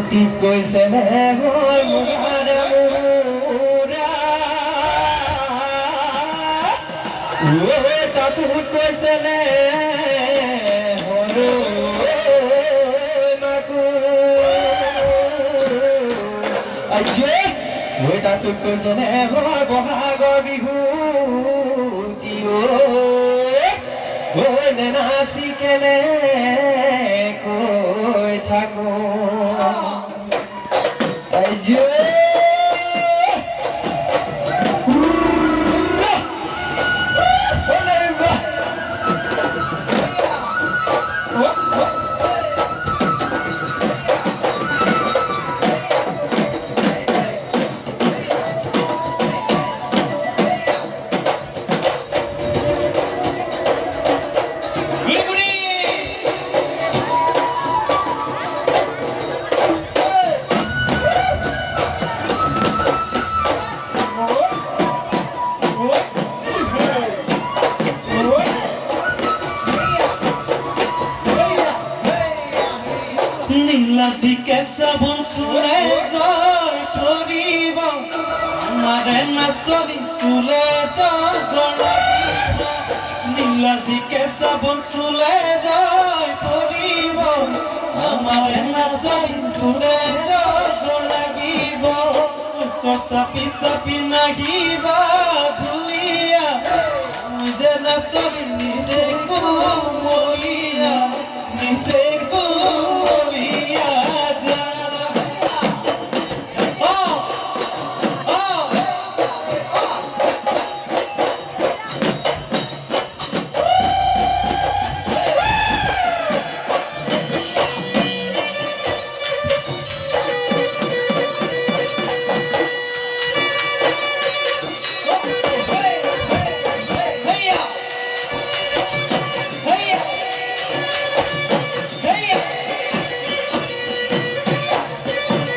অতীত কৈছে নে হয় মুখাৰে মোৰা তাতো কৈছে নে হৰো মাকো তাতো কৈছে নে হয় বহাগৰ বিহু নাচি কেনে কৈ থাকো নীলাজিকে চাবোন চুলে জয় পৰিব আমাৰে নাচনি চুলে জগৰ লাগিব নীলাজিকে চাবোন চুলে জয় পৰিব আমাৰে নাচনি চুলে জগৰ লাগিব চাপি চাপি নাহিবা ভুলিয়া নিজে নাচনি নিজে কুমলীয়া নিজে